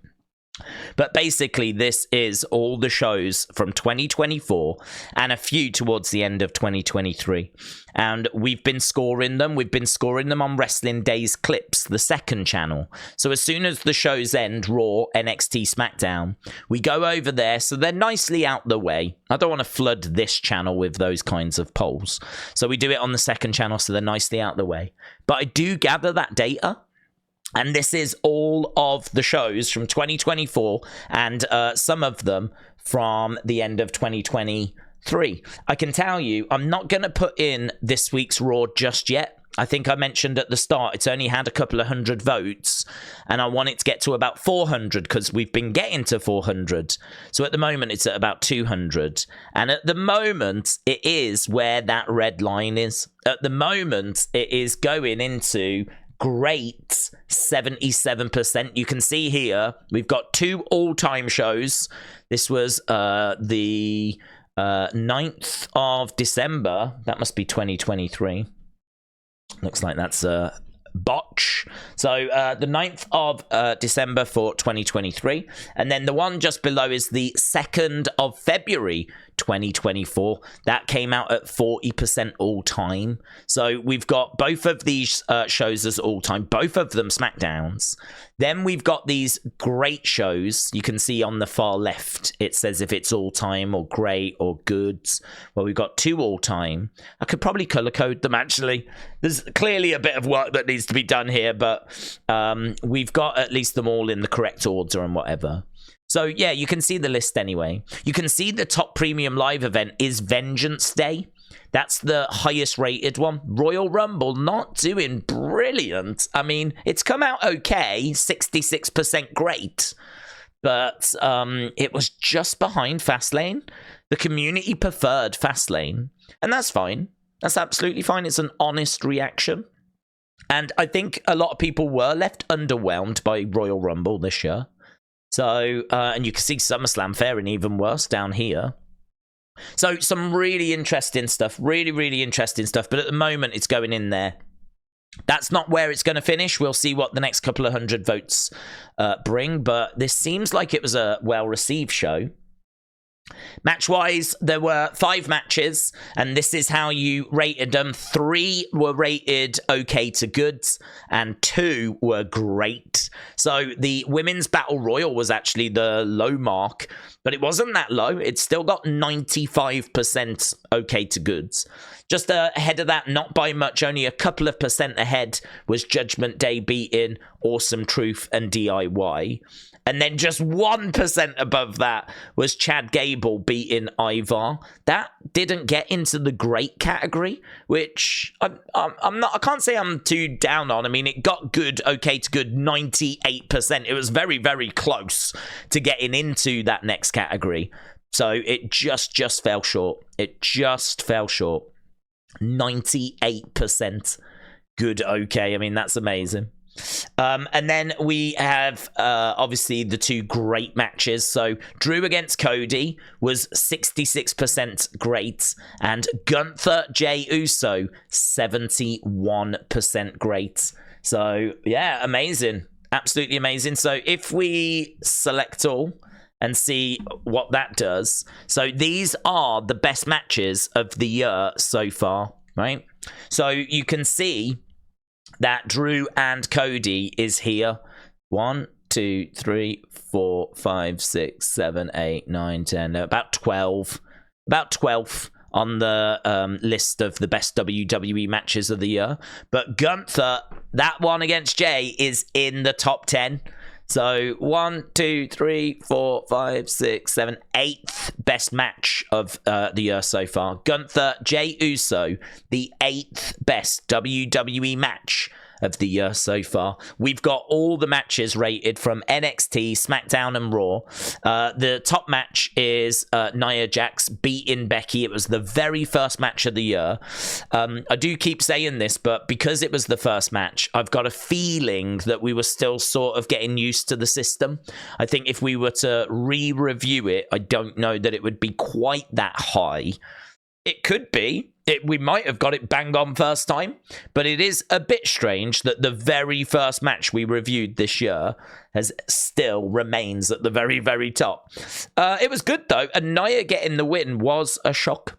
But basically, this is all the shows from 2024 and a few towards the end of 2023. And we've been scoring them. We've been scoring them on Wrestling Days Clips, the second channel. So as soon as the shows end, Raw, NXT, SmackDown, we go over there. So they're nicely out the way. I don't want to flood this channel with those kinds of polls. So we do it on the second channel, so they're nicely out the way. But I do gather that data. And this is all of the shows from 2024 and some of them from the end of 2023. I can tell you, I'm not going to put in this week's Raw just yet. I think I mentioned at the start, it's only had a couple of hundred votes, and I want it to get to about 400 because we've been getting to 400. So at the moment, it's at about 200. And at the moment, it is where that red line is. At the moment, it is going into great 77%. You can see here we've got two all-time shows. This was the 9th of December. That must be 2023. Looks like that's a botch. So the 9th of December for 2023, and then the one just below is the 2nd of February 2024. That came out at 40% all time. So we've got both of these shows as all time, both of them SmackDowns. Then we've got these great shows. You can see on the far left, it says if it's all time or great or good. Well, we've got two all time. I could probably color code them actually. There's clearly a bit of work that needs to be done here, but we've got at least them all in the correct order and whatever. So, yeah, you can see the list anyway. You can see the top premium live event is Vengeance Day. That's the highest rated one. Royal Rumble not doing brilliant. I mean, it's come out okay, 66% great. But it was just behind Fastlane. The community preferred Fastlane. And that's fine. That's absolutely fine. It's an honest reaction. And I think a lot of people were left underwhelmed by Royal Rumble this year. So, and you can see SummerSlam faring even worse down here. So, some really interesting stuff. Really, really interesting stuff. But at the moment, it's going in there. That's not where it's going to finish. We'll see what the next couple of hundred votes bring. But this seems like it was a well-received show. Match-wise, there were 5 matches, and this is how you rated them. 3 were rated okay to good, and 2 were great. So the Women's Battle Royal was actually the low mark, but it wasn't that low. It still got 95% okay to good. Just ahead of that, not by much, only a couple of percent ahead, was Judgment Day beating Awesome Truth and DIY. And then just 1% above that was Chad Gable beating Ivar. That didn't get into the great category, which I can't say I'm too down on. I mean, it got good, okay to good, 98%. It was very, very close to getting into that next category. So it just fell short. It just fell short. 98% good, okay. I mean, that's amazing. And then we have obviously the 2 great matches. So Drew against Cody was 66% great, and Gunther Jey Uso 71% great. So yeah, amazing, absolutely amazing. So if we select all and see what that does, so these are the best matches of the year so far, right? So you can see that Drew and Cody is here. 1, 2, 3, 4, 5, 6, 7, 8, 9, 10, about 12. About 12th on the list of the best WWE matches of the year. But Gunther, that one against Jey, is in the top 10. So 1, 2, 3, 4, 5, 6, 7, 8th best match of the year so far. Gunther, Jey Uso, the 8th best WWE match of the year so far. We've got all the matches rated from NXT, SmackDown, and Raw. The top match is Nia Jax beating Becky. It was the very first match of the year. I do keep saying this, but because it was the first match, I've got a feeling that we were still sort of getting used to the system. I think if we were to re-review it, I don't know that it would be quite that high. It could be. we might have got it bang on first time, but it is a bit strange that the very first match we reviewed this year still remains at the very, very top. It was good, though, and Nia getting the win was a shock.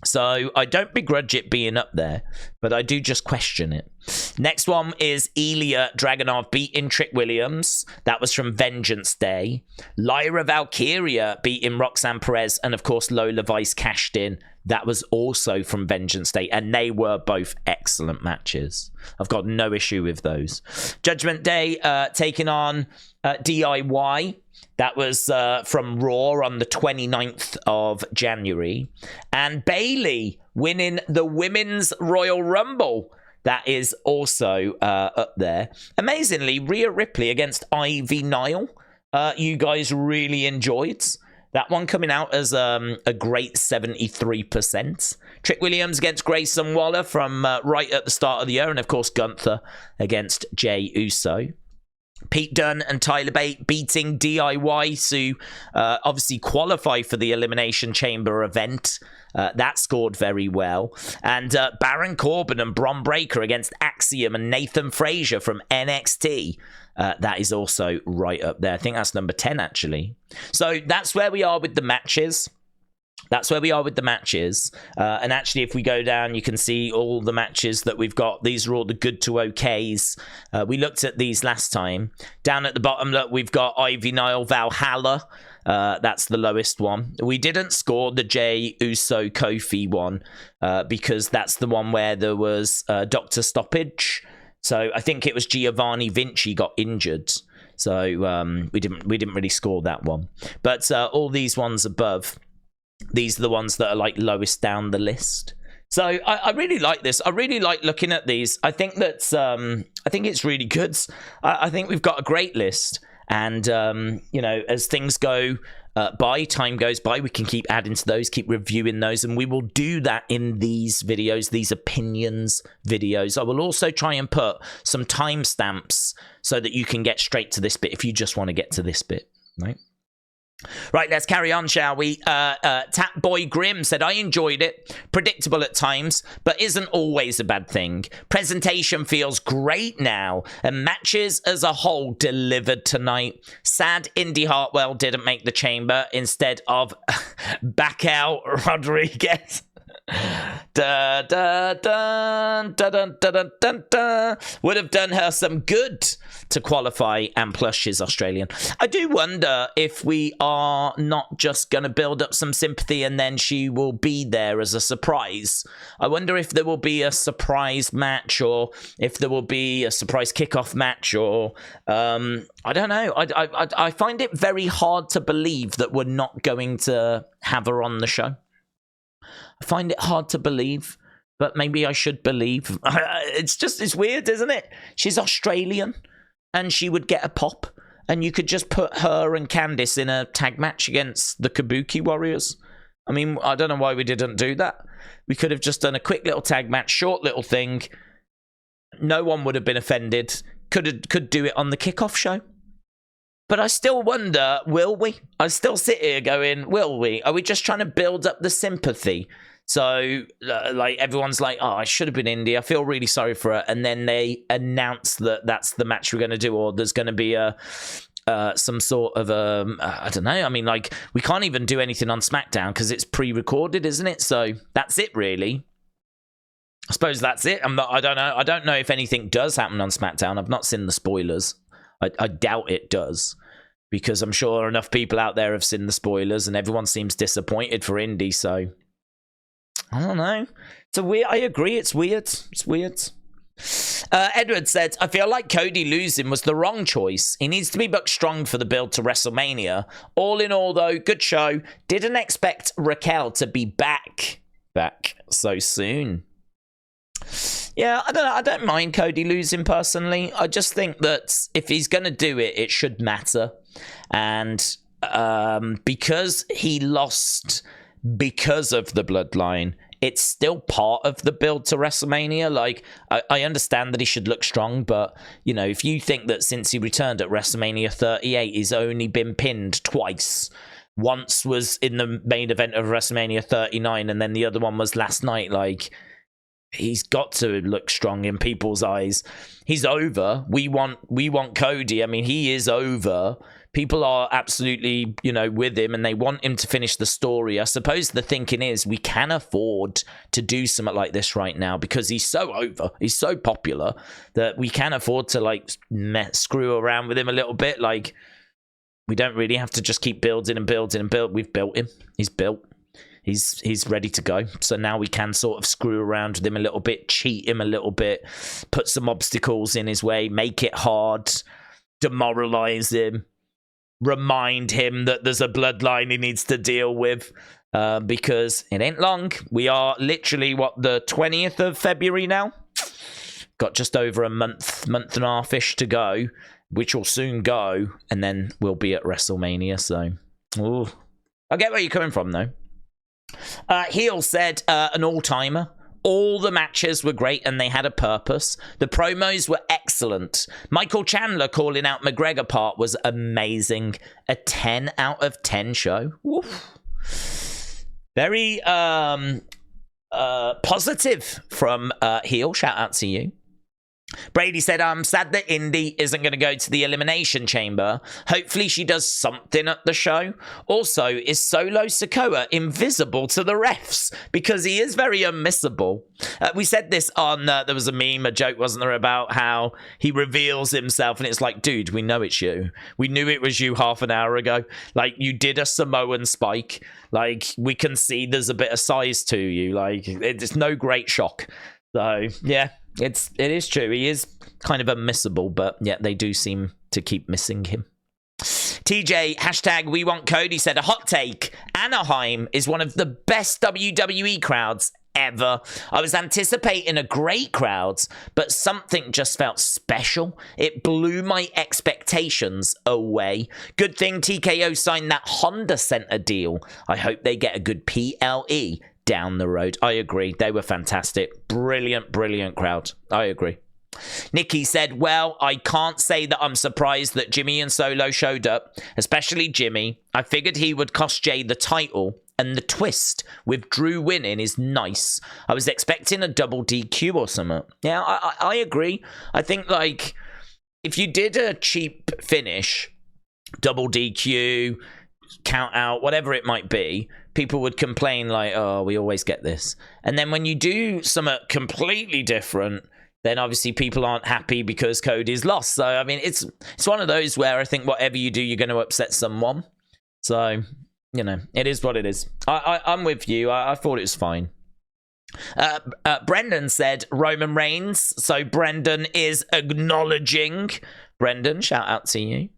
So I don't begrudge it being up there, but I do just question it. Next one is Ilya Dragunov beating Trick Williams. That was from Vengeance Day. Lyra Valkyria beating Roxanne Perez, and of course Lola Vice cashed in. That was also from Vengeance Day, and they were both excellent matches. I've got no issue with those. Judgment Day taking on DIY. That was from Raw on the 29th of January. And Bayley winning the Women's Royal Rumble. That is also up there. Amazingly, Rhea Ripley against Ivy Nile. You guys really enjoyed. That one coming out as a great 73%. Trick Williams against Grayson Waller from right at the start of the year. And, of course, Gunther against Jey Uso. Pete Dunne and Tyler Bate beating DIY to obviously qualify for the Elimination Chamber event. That scored very well. And Baron Corbin and Bron Breakker against Axiom and Nathan Frazier from NXT. That is also right up there. I think that's number 10, actually. So that's where we are with the matches. And actually, if we go down, you can see all the matches that we've got. These are all the good to okays. We looked at these last time. Down at the bottom, look, we've got Ivy Nile Valhalla. That's the lowest one. We didn't score the Jey Uso Kofi one because that's the one where there was doctor stoppage. So I think it was Giovanni Vinci got injured. So we didn't really score that one. But all these ones above, these are the ones that are like lowest down the list. So I really like this. I really like looking at these. I think that's I think it's really good. I think we've got a great list. And you know, as things go by, time goes by, we can keep adding to those, keep reviewing those, and we will do that in these videos, these opinions videos. I will also try and put some timestamps so that you can get straight to this bit if you just want to get to this bit, right? Right, let's carry on, shall we? Tap Boy Grim said, I enjoyed it. Predictable at times, but isn't always a bad thing. Presentation feels great now, and matches as a whole delivered tonight. Sad Indy Hartwell didn't make the chamber instead of back out Rodriguez. Da, da, da, da, da, da, da, da. Would have done her some good to qualify, and plus she's Australian. I do wonder if we are not just going to build up some sympathy and then she will be there as a surprise. I wonder if there will be a surprise match, or if there will be a surprise kickoff match, or I don't know. I find it very hard to believe that we're not going to have her on the show. I find it hard to believe, but maybe I should believe. It's weird, isn't it? She's Australian, and she would get a pop, and you could just put her and Candice in a tag match against the Kabuki Warriors. I mean, I don't know why we didn't do that. We could have just done a quick little tag match, short little thing. No one would have been offended. Could do it on the kickoff show. But I still wonder, will we? I still sit here going, will we? Are we just trying to build up the sympathy? So, like, everyone's like, oh, I should have been Indy. I feel really sorry for her. And then they announce that that's the match we're going to do, or there's going to be some sort of, I don't know. I mean, like, we can't even do anything on SmackDown because it's pre-recorded, isn't it? So that's it, really. I suppose that's it. I don't know. I don't know if anything does happen on SmackDown. I've not seen the spoilers. I doubt it does, because I'm sure enough people out there have seen the spoilers, and everyone seems disappointed for Indy. So I don't know. I agree. It's weird. It's weird. Edward said, I feel like Cody losing was the wrong choice. He needs to be booked strong for the build to WrestleMania. All in all, though, good show. Didn't expect Raquel to be back so soon. Yeah, I don't know. I don't mind Cody losing personally. I just think that if he's going to do it, it should matter. And because he lost because of the bloodline, it's still part of the build to WrestleMania. Like, I understand that he should look strong, but, you know, if you think that since he returned at WrestleMania 38, he's only been pinned twice, once was in the main event of WrestleMania 39, and then the other one was last night. Like, he's got to look strong in people's eyes. He's over. We want Cody. I mean, he is over. People are absolutely, with him, and they want him to finish the story. I suppose the thinking is we can afford to do something like this right now because he's so over. He's so popular that we can afford to, like, screw around with him a little bit. Like, we don't really have to just keep building and building and build. We've built him. He's built. He's ready to go. So now we can sort of screw around with him a little bit, cheat him a little bit, put some obstacles in his way, make it hard, demoralize him, remind him that there's a bloodline he needs to deal with, because it ain't long. We are literally, the 20th of February now? Got just over a month and a half-ish to go, which will soon go, and then we'll be at WrestleMania, so... Ooh. I get where you're coming from, though. Heel said, an all-timer. All the matches were great and they had a purpose. The promos were excellent. Michael Chandler calling out McGregor part was amazing. A 10 out of 10 show. Oof. Very positive from Heel. Shout out to you. Brady said, I'm sad that Indy isn't going to go to the Elimination Chamber. Hopefully she does something at the show. Also, is Solo Sikoa invisible to the refs? Because he is very unmissable. We said this on, there was a meme, a joke, wasn't there, about how he reveals himself and it's like, dude, we know it's you. We knew it was you half an hour ago. Like, you did a Samoan spike. Like, we can see there's a bit of size to you. Like, it's no great shock. So, yeah. It is true. He is kind of unmissable, but yeah, they do seem to keep missing him. TJ, hashtag we want Cody, said a hot take. Anaheim is one of the best WWE crowds ever. I was anticipating a great crowd, but something just felt special. It blew my expectations away. Good thing TKO signed that Honda Center deal. I hope they get a good PLE down the road. I agree. They were fantastic. Brilliant crowd. I agree. Nikki said, well, I can't say that I'm surprised that Jimmy and Solo showed up, especially Jimmy. I figured he would cost Jey the title, and the twist with Drew winning is nice. I was expecting a double DQ or something. Yeah, I agree. I think, like, if you did a cheap finish, double DQ, count out, whatever it might be, people would complain like, oh, we always get this. And then when you do something completely different, then obviously people aren't happy because Cody's lost. So, I mean, it's one of those where I think whatever you do, you're going to upset someone. So, it is what it is. I'm with you. I thought it was fine. Brendan said Roman Reigns. So Brendan is acknowledging. Brendan, shout out to you.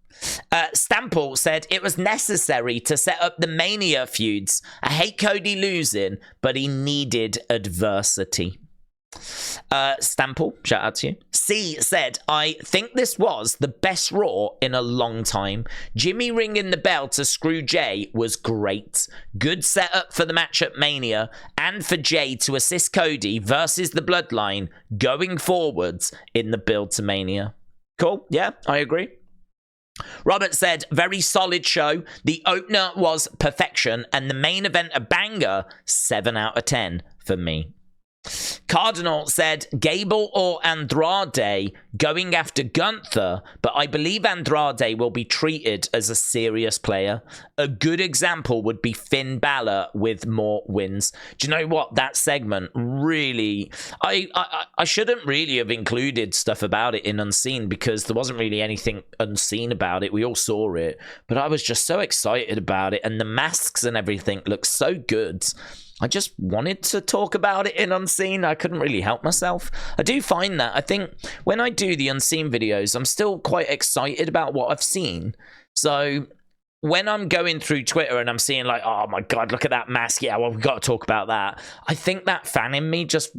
Stample said it was necessary to set up the Mania feuds. I hate Cody losing, but he needed adversity. Stample, shout out to you. C said, I think this was the best Raw in a long time. Jimmy ringing the bell to screw Jey was great. Good setup for the match at Mania and for Jey to assist Cody versus the Bloodline going forwards in the build to Mania. Cool, yeah, I agree. Robert said, very solid show. The opener was perfection and the main event a banger. 7 out of 10 for me. Cardinal said, Gable or Andrade going after Gunther, but I believe Andrade will be treated as a serious player. A good example would be Finn Balor with more wins. Do you know what? That segment really... I shouldn't really have included stuff about it in Unseen because there wasn't really anything unseen about it. We all saw it, but I was just so excited about it, and the masks and everything looked so good. I just wanted to talk about it in Unseen. I couldn't really help myself. I do find that. I think when I do the Unseen videos, I'm still quite excited about what I've seen. So when I'm going through Twitter and I'm seeing like, oh my God, look at that mask. Yeah, well, we've got to talk about that. I think that fan in me just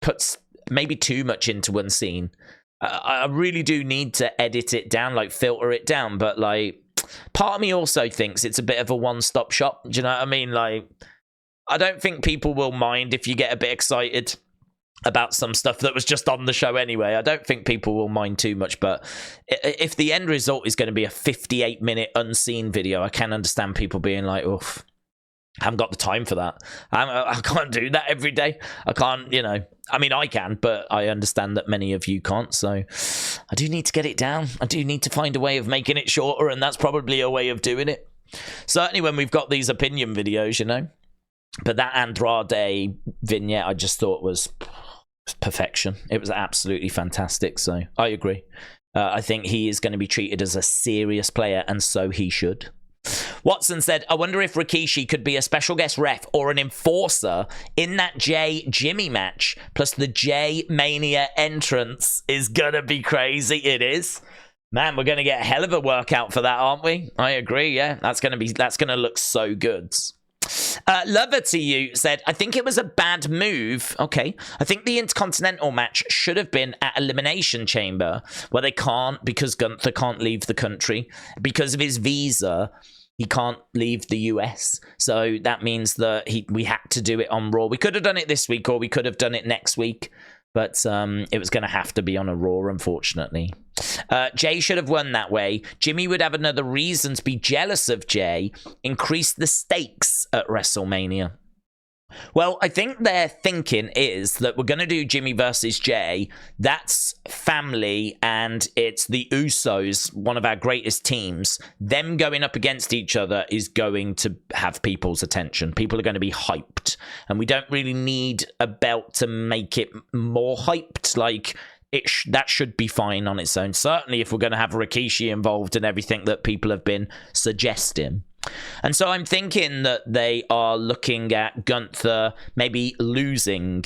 puts maybe too much into Unseen. I really do need to edit it down, like filter it down. But like, part of me also thinks it's a bit of a one-stop shop. Do you know what I mean? Like, I don't think people will mind if you get a bit excited. about some stuff that was just on the show anyway. I don't think people will mind too much, but if the end result is going to be a 58-minute unseen video, I can understand people being like, oof, I haven't got the time for that. I can't do that every day. I can't, you know, I mean, I can, but I understand that many of you can't, so I do need to get it down. I do need to find a way of making it shorter, and that's probably a way of doing it. Certainly when we've got these opinion videos, you know. But that Andrade vignette I just thought was perfection. It was absolutely fantastic, so I agree. I think he is going to be treated as a serious player, and so he should. Watson said, I wonder if Rikishi could be a special guest ref or an enforcer in that Jey-Jimmy match, plus the Jey Mania entrance is going to be crazy. It is. Man, we're going to get a hell of a workout for that, aren't we? I agree, yeah. That's going to look so good. Lover to you said, I think it was a bad move. Okay. I think the Intercontinental match should have been at Elimination Chamber, where they can't, because Gunther can't leave the country. Because of his visa, he can't leave the US. So that means that we had to do it on Raw. We could have done it this week, or we could have done it next week. But it was going to have to be on a Raw, unfortunately. Jey should have won that way. Jimmy would have another reason to be jealous of Jey. Increase the stakes at WrestleMania. Well, I think their thinking is that we're going to do Jimmy versus Jey. That's family, and it's the Usos, one of our greatest teams. Them going up against each other is going to have people's attention. People are going to be hyped, and we don't really need a belt to make it more hyped. Like, that should be fine on its own. Certainly if we're going to have Rikishi involved and everything that people have been suggesting. And so I'm thinking that they are looking at Gunther maybe losing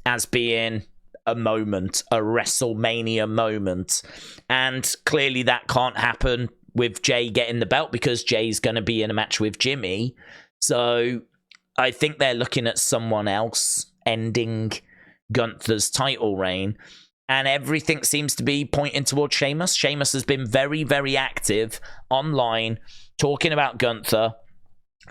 as being a moment, a WrestleMania moment. And clearly that can't happen with Jey getting the belt, because Jey's going to be in a match with Jimmy. So I think they're looking at someone else ending Gunther's title reign. And everything seems to be pointing towards Sheamus. Sheamus has been very, very active online, talking about Gunther,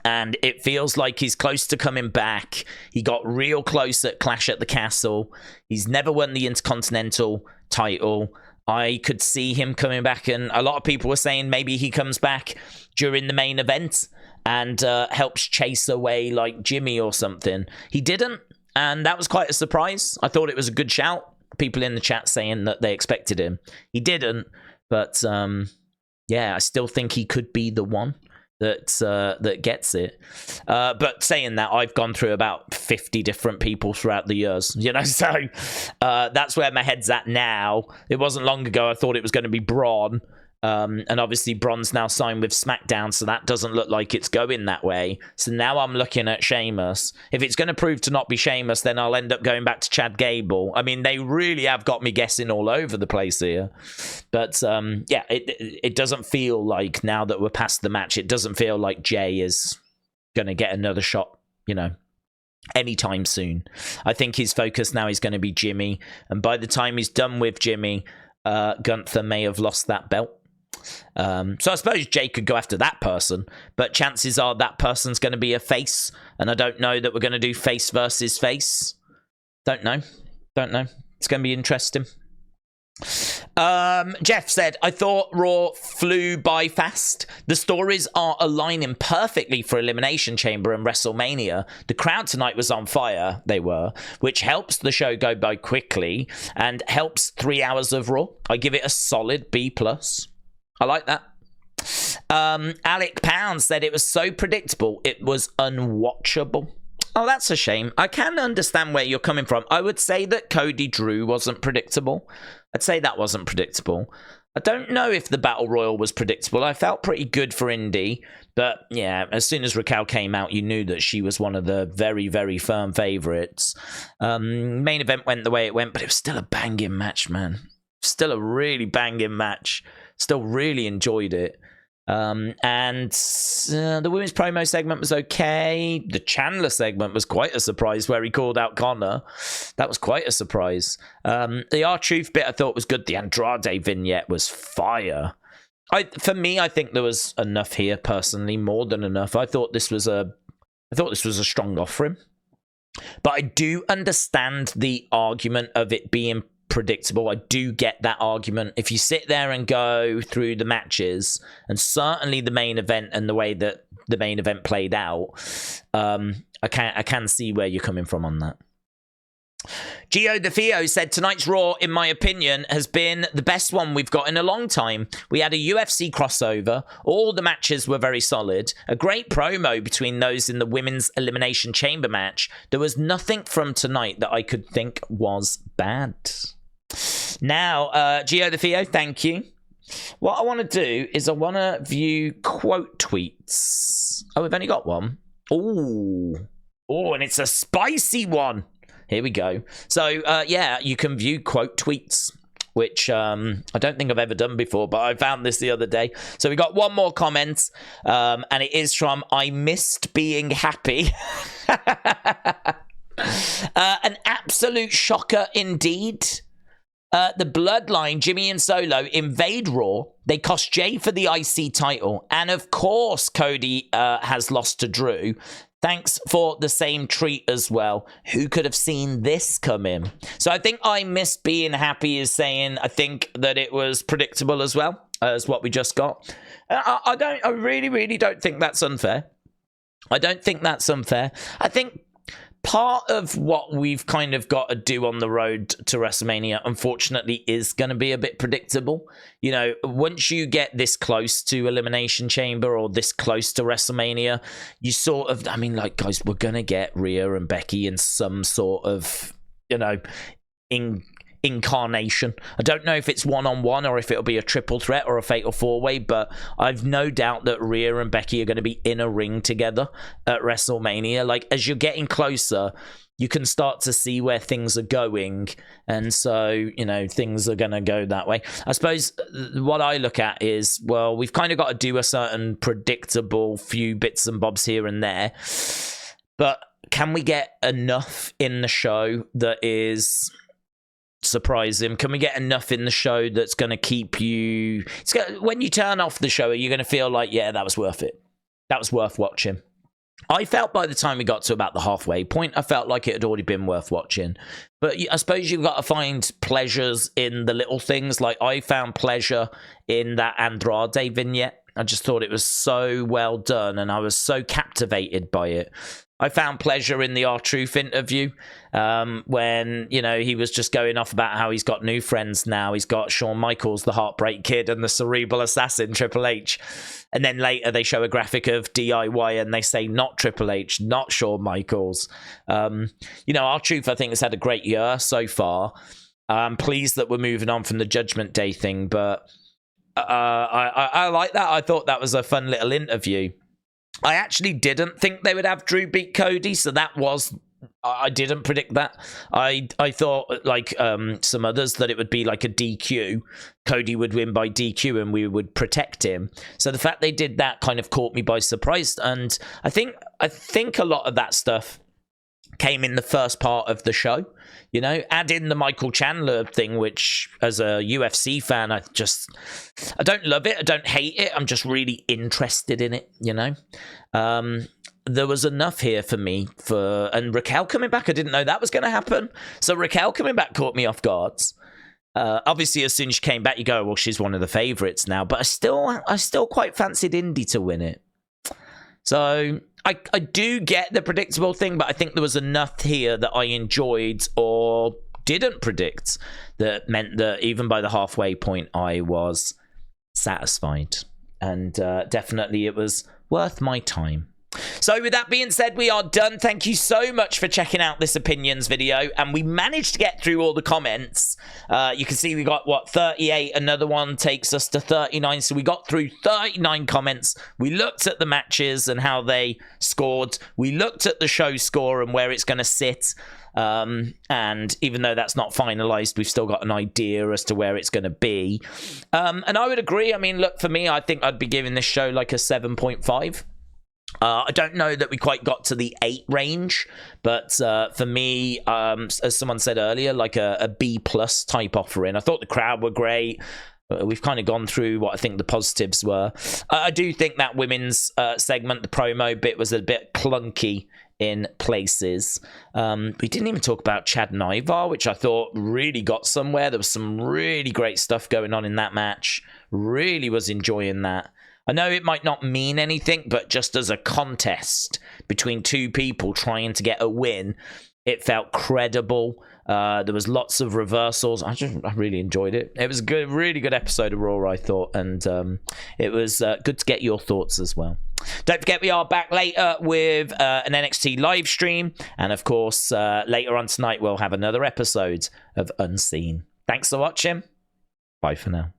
and it feels like he's close to coming back. He got real close at Clash at the Castle. He's never won the Intercontinental title. I could see him coming back, and a lot of people were saying maybe he comes back during the main event and helps chase away like Jimmy or something. He didn't, and that was quite a surprise. I thought it was a good shout. People in the chat saying that they expected him. He didn't, but yeah, I still think he could be the one that gets it. But saying that, I've gone through about 50 different people throughout the years, you know, so that's where my head's at now. It wasn't long ago I thought it was going to be Braun, and obviously Braun's now signed with SmackDown, so that doesn't look like it's going that way. So now I'm looking at Sheamus. If it's going to prove to not be Sheamus, then I'll end up going back to Chad Gable. I mean, they really have got me guessing all over the place here. But yeah, it doesn't feel like, now that we're past the match, it doesn't feel like Jey is going to get another shot, you know, anytime soon. I think his focus now is going to be Jimmy, and by the time he's done with Jimmy, Gunther may have lost that belt. So I suppose Jey could go after that person, but chances are that person's going to be a face, and I don't know that we're going to do face versus face. Don't know. It's going to be interesting. Jeff said, I thought Raw flew by fast. The stories are aligning perfectly for Elimination Chamber and WrestleMania. The crowd tonight was on fire, they were, which helps the show go by quickly and helps 3 hours of Raw. I give it a solid B+. I like that. Alec Pound said it was so predictable, it was unwatchable. Oh, that's a shame. I can understand where you're coming from. I would say that Cody Drew wasn't predictable. I'd say that wasn't predictable. I don't know if the Battle Royal was predictable. I felt pretty good for Indy. But yeah, as soon as Raquel came out, you knew that she was one of the very, very firm favorites. Main event went the way it went, but it was still a banging match, man. Still a really banging match. Still really enjoyed it. And the women's promo segment was okay. The Chandler segment was quite a surprise, where he called out Connor. That was quite a surprise. The R-Truth bit I thought was good. The Andrade vignette was fire. For me, I think there was enough here personally, more than enough. I thought this was a strong offering. But I do understand the argument of it being predictable. I do get that argument. If you sit there and go through the matches, and certainly the main event and the way that the main event played out, I can see where you're coming from on that. Gio the Theo said, tonight's Raw, in my opinion, has been the best one we've got in a long time. We had a UFC crossover. All the matches were very solid. A great promo between those in the Women's Elimination Chamber match. There was nothing from tonight that I could think was bad. Now, Gio the Theo, thank you. What I want to do is I want to view quote tweets. Oh, we've only got one. Oh, and it's a spicy one. Here we go. So, yeah, you can view quote tweets, which I don't think I've ever done before, but I found this the other day. So we got one more comment, and it is from I Missed Being Happy. An absolute shocker indeed. The Bloodline, Jimmy and Solo, invade Raw. They cost Jey for the IC title. And of course, Cody has lost to Drew. Thanks for the same treat as well. Who could have seen this coming? So I think I Missed Being Happy is saying, I think that it was predictable as well as what we just got. I really don't think that's unfair. I don't think that's unfair. I think part of what we've kind of got to do on the road to WrestleMania, unfortunately, is going to be a bit predictable. You know, once you get this close to Elimination Chamber or this close to WrestleMania, you sort of, I mean, like, guys, we're going to get Rhea and Becky in some sort of, you know, incarnation. I don't know if it's one-on-one or if it'll be a triple threat or a fatal four-way, but I've no doubt that Rhea and Becky are going to be in a ring together at WrestleMania. Like, as you're getting closer, you can start to see where things are going, and so, you know, things are going to go that way. I suppose what I look at is, well, we've kind of got to do a certain predictable few bits and bobs here and there, but can we get enough in the show that is surprising? Can we get enough in the show that's going to keep you... when you turn off the show, you're going to feel like, yeah, that was worth it. That was worth watching. I felt by the time we got to about the halfway point, I felt like it had already been worth watching. But I suppose you've got to find pleasures in the little things. Like, I found pleasure in that Andrade vignette. I just thought it was so well done, and I was so captivated by it. I found pleasure in the R-Truth interview when, you know, he was just going off about how he's got new friends now. He's got Shawn Michaels, the Heartbreak Kid, and the Cerebral Assassin, Triple H. And then later they show a graphic of DIY and they say not Triple H, not Shawn Michaels. You know, R-Truth, I think, has had a great year so far. I'm pleased that we're moving on from the Judgment Day thing, but I like that. I thought that was a fun little interview. I actually didn't think they would have Drew beat Cody, so that was... I didn't predict that. I thought, like some others, that it would be like a DQ. Cody would win by DQ and we would protect him. So the fact they did that kind of caught me by surprise. And I think a lot of that stuff came in the first part of the show. You know, add in the Michael Chandler thing, which as a UFC fan, I don't love it. I don't hate it. I'm just really interested in it, you know. There was enough here for me and Raquel coming back. I didn't know that was going to happen. So Raquel coming back caught me off guard. Obviously, as soon as she came back, you go, well, she's one of the favorites now. But I still quite fancied Indy to win it. So I do get the predictable thing, but I think there was enough here that I enjoyed or didn't predict that meant that even by the halfway point, I was satisfied. And definitely it was worth my time. So with that being said, we are done. Thank you so much for checking out this opinions video, and we managed to get through all the comments. You can see we got 38. Another one takes us to 39, so we got through 39 comments. We looked at the matches and how they scored. We looked at the show score and where it's going to sit, and even though that's not finalized, we've still got an idea as to where it's going to be. And I would agree. I mean, look, for me, I think I'd be giving this show like a 7.5. I don't know that we quite got to the 8 range, but for me, as someone said earlier, like a B+ type offering. I thought the crowd were great. We've kind of gone through what I think the positives were. I do think that women's segment, the promo bit, was a bit clunky in places. We didn't even talk about Chad and Ivar, which I thought really got somewhere. There was some really great stuff going on in that match. Really was enjoying that. I know it might not mean anything, but just as a contest between two people trying to get a win, it felt credible. There was lots of reversals. I really enjoyed it. It was a good, really good episode of Raw, I thought, and it was good to get your thoughts as well. Don't forget, we are back later with an NXT live stream, and of course, later on tonight, we'll have another episode of Unseen. Thanks for watching. Bye for now.